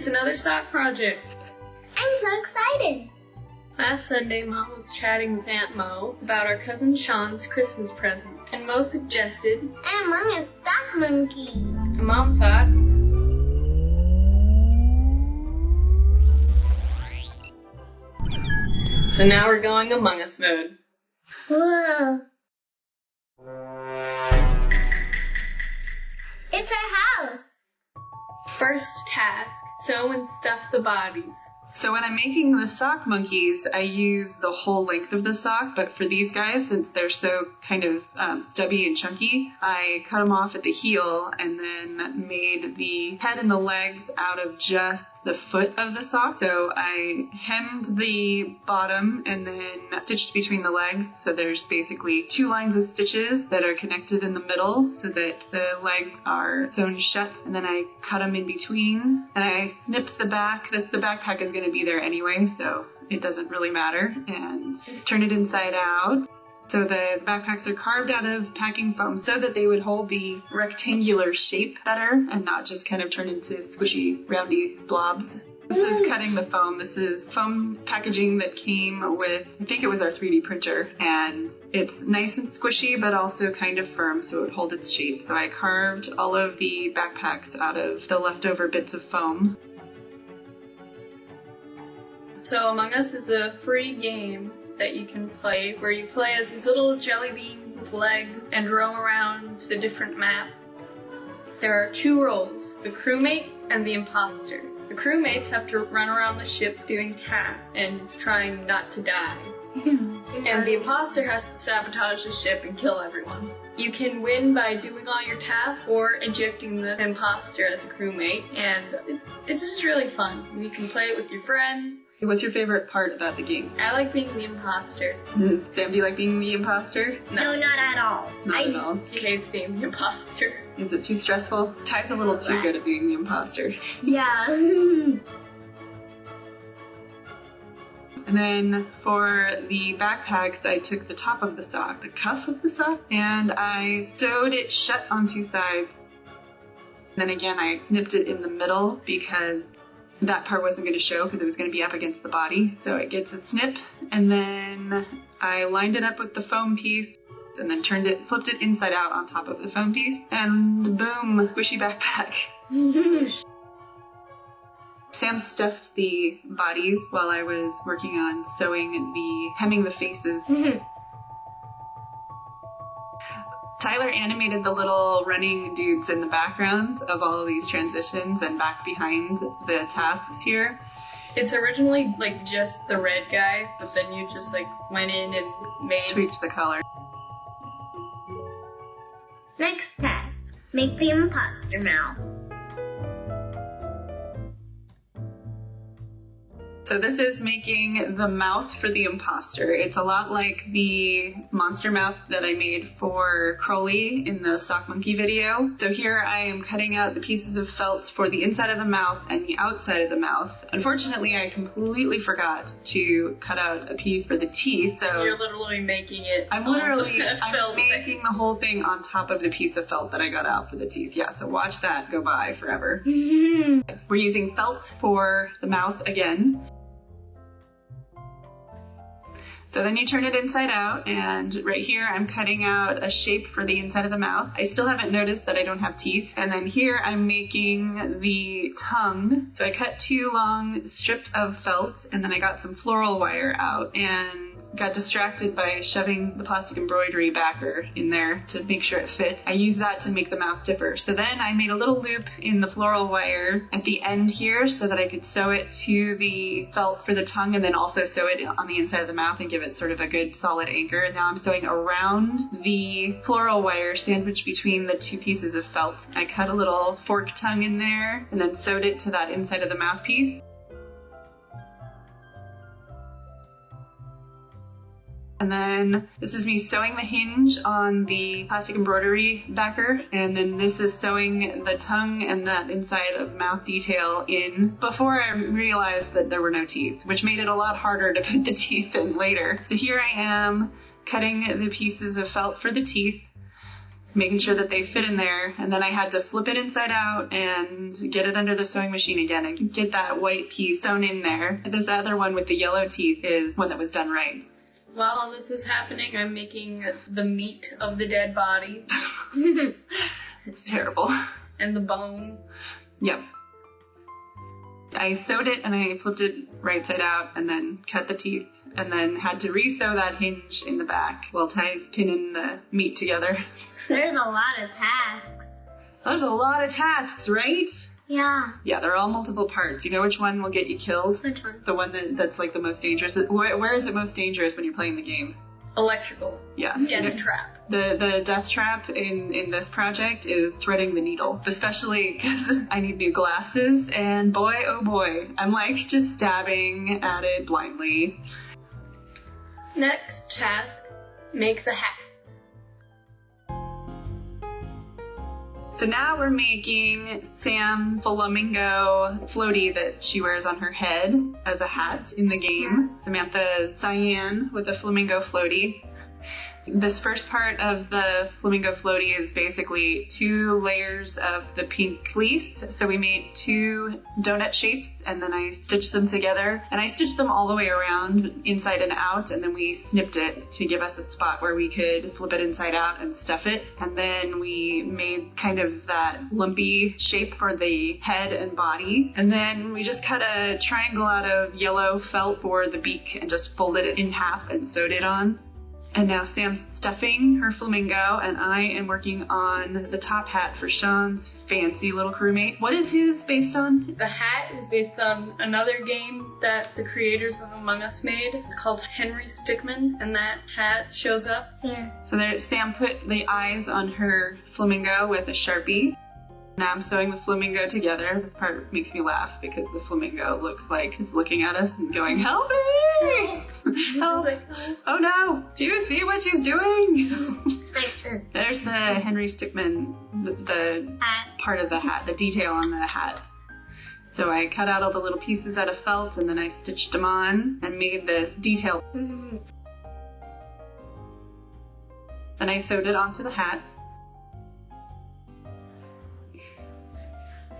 It's another sock project. I'm so excited. Last Sunday, Mom was chatting with Aunt Mo about our cousin Sean's Christmas present, and Mo suggested Among Us Sock Monkey. And Mom thought, so now we're going Among Us mode. Whoa. It's our house. First task, sew and stuff the bodies. So when I'm making the sock monkeys, I use the whole length of the sock, but for these guys, since they're so kind of stubby and chunky, I cut them off at the heel and then made the head and the legs out of just the foot of the sock. So I hemmed the bottom and then stitched between the legs. So there's basically 2 lines of stitches that are connected in the middle so that the legs are sewn shut. And then I cut them in between and I snipped the back. The backpack is going to be there anyway, so it doesn't really matter, and turn it inside out. So the backpacks are carved out of packing foam so that they would hold the rectangular shape better and not just kind of turn into squishy, roundy blobs. This is cutting the foam. This is foam packaging that came with, I think it was our 3D printer, and it's nice and squishy but also kind of firm so it would hold its shape. So I carved all of the backpacks out of the leftover bits of foam. So Among Us is a free game that you can play where you play as these little jelly beans with legs and roam around the different maps. There are 2 roles, the crewmate and the imposter. The crewmates have to run around the ship doing tasks and trying not to die. And the imposter has to sabotage the ship and kill everyone. You can win by doing all your tasks or ejecting the imposter as a crewmate, and it's just really fun. You can play it with your friends. What's your favorite part about the game? I like being the imposter. Sam, do you like being the imposter? No, not at all. Not at all. She hates being the imposter. Is it too stressful? Ty's a little too good at being the imposter. Yeah. And then for the backpacks, I took the top of the sock, the cuff of the sock, and I sewed it shut on 2 sides. Then again, I snipped it in the middle because that part wasn't going to show because it was going to be up against the body. So it gets a snip, and then I lined it up with the foam piece and then flipped it inside out on top of the foam piece, and boom, squishy backpack. Sam stuffed the bodies while I was working on hemming the faces. Tyler animated the little running dudes in the background of all of these transitions and back behind the tasks here. It's originally just the red guy, but then you just went in and tweaked the color. Next task, make the imposter mouth. So this is making the mouth for the imposter. It's a lot like the monster mouth that I made for Crowley in the sock monkey video. So here I am cutting out the pieces of felt for the inside of the mouth and the outside of the mouth. Unfortunately, I completely forgot to cut out a piece for the teeth. So you're literally making it. I'm making the whole thing on top of the piece of felt that I got out for the teeth. Yeah, so watch that go by forever. We're using felt for the mouth again. So then you turn it inside out, and right here I'm cutting out a shape for the inside of the mouth. I still haven't noticed that I don't have teeth. And then here I'm making the tongue. So I cut 2 long strips of felt, and then I got some floral wire out and got distracted by shoving the plastic embroidery backer in there to make sure it fits. I used that to make the mouth stiffer. So then I made a little loop in the floral wire at the end here so that I could sew it to the felt for the tongue and then also sew it on the inside of the mouth and give it sort of a good solid anchor. And now I'm sewing around the floral wire sandwiched between the 2 pieces of felt. I cut a little fork tongue in there and then sewed it to that inside of the mouthpiece. And then this is me sewing the hinge on the plastic embroidery backer, and then this is sewing the tongue and that inside of mouth detail in before I realized that there were no teeth, which made it a lot harder to put the teeth in later. So here I am cutting the pieces of felt for the teeth, making sure that they fit in there. And then I had to flip it inside out and get it under the sewing machine again and get that white piece sewn in there. This other one with the yellow teeth is one that was done right. While all this is happening, I'm making the meat of the dead body. It's terrible. And the bone. Yep. I sewed it and I flipped it right side out and then cut the teeth and then had to re-sew that hinge in the back while Ty's pinning the meat together. There's a lot of tasks. There's a lot of tasks, right? Yeah. Yeah, they're all multiple parts. You know which one will get you killed? Which one? The one that's like the most dangerous. Where is it most dangerous when you're playing the game? Electrical. Yeah. Death trap. The death trap in this project is threading the needle, especially because I need new glasses, and boy, oh boy, I'm like just stabbing at it blindly. Next task, make the hat. So now we're making Sam's flamingo floaty that she wears on her head as a hat in the game. Samantha's cyan with a flamingo floaty. This first part of the flamingo floaty is basically 2 layers of the pink fleece. So we made 2 donut shapes and then I stitched them together. And I stitched them all the way around, inside and out, and then we snipped it to give us a spot where we could flip it inside out and stuff it. And then we made kind of that lumpy shape for the head and body. And then we just cut a triangle out of yellow felt for the beak and just folded it in half and sewed it on. And now Sam's stuffing her flamingo, and I am working on the top hat for Sean's fancy little crewmate. What is his based on? The hat is based on another game that the creators of Among Us made. It's called Henry Stickmin, and that hat shows up. Yeah. So there, Sam put the eyes on her flamingo with a sharpie. Now I'm sewing the flamingo together. This part makes me laugh because the flamingo looks like it's looking at us and going, "Help me! Help! Like, Oh no! Do you see what she's doing?" There's the Henry Stickmin, the Hat. part of the hat, the detail on the hat. So I cut out all the little pieces out of felt and then I stitched them on and made this detail. Then I sewed it onto the hat.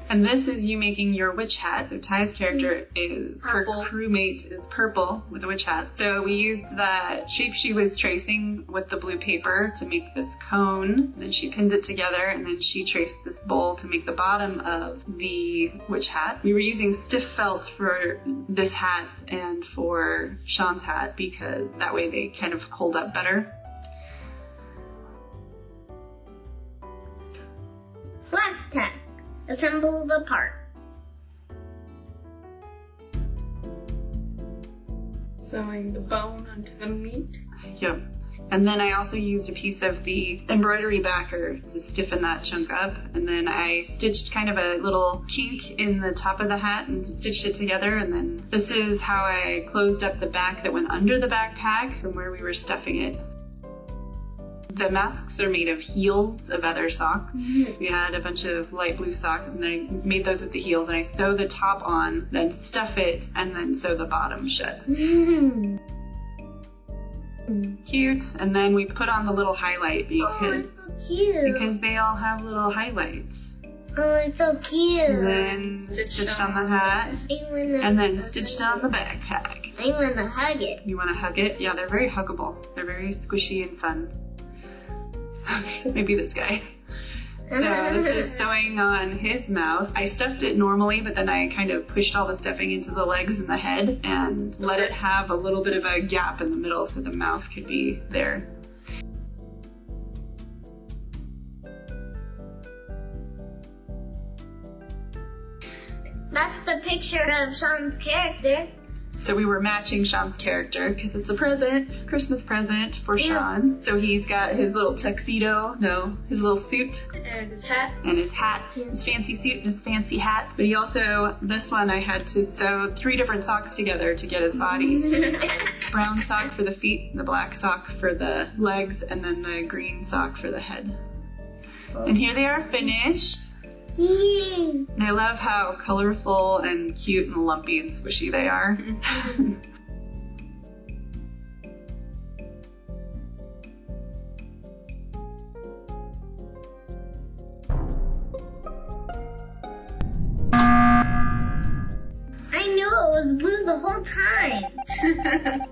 And this is you making your witch hat. So Ty's character is, Purple. her crewmate is purple with a witch hat. So we used that shape she was tracing with the blue paper to make this cone. Then she pinned it together and then she traced this bowl to make the bottom of the witch hat. We were using stiff felt for this hat and for Sean's hat because that way they kind of hold up better. Last task. Assemble the parts. sewing the bone onto the meat. Yep. And then I also used a piece of the embroidery backer to stiffen that chunk up. And then I stitched kind of a little kink in the top of the hat and stitched it together. And then this is how I closed up the back that went under the backpack from where we were stuffing it. The masks are made of heels of other socks. Mm-hmm. We had a bunch of light blue socks and I made those with the heels and I sew the top on, then stuff it, and then sew the bottom shut. Mm-hmm. Cute. And then we put on the little highlight Oh, it's so cute. because they all have little highlights. Oh, it's so cute. And then stitched on the hat, and then stitched on the backpack. I want to hug it. You want to hug it? Yeah, they're very huggable. They're very squishy and fun. So maybe this guy. So this is sewing on his mouth. I stuffed it normally, but then I kind of pushed all the stuffing into the legs and the head and let it have a little bit of a gap in the middle so the mouth could be there. That's the picture of Sean's character. So we were matching Sean's character because it's a present, Christmas present for Yeah. Sean. So he's got his little tuxedo, his little suit And his hat. and his hat, his fancy suit and his fancy hat. But he also, this one I had to sew 3 different socks together to get his body. Brown sock for the feet, the black sock for the legs, and then the green sock for the head. And here they are finished. Yay. And I love how colorful and cute and lumpy and squishy they are. blue the whole time.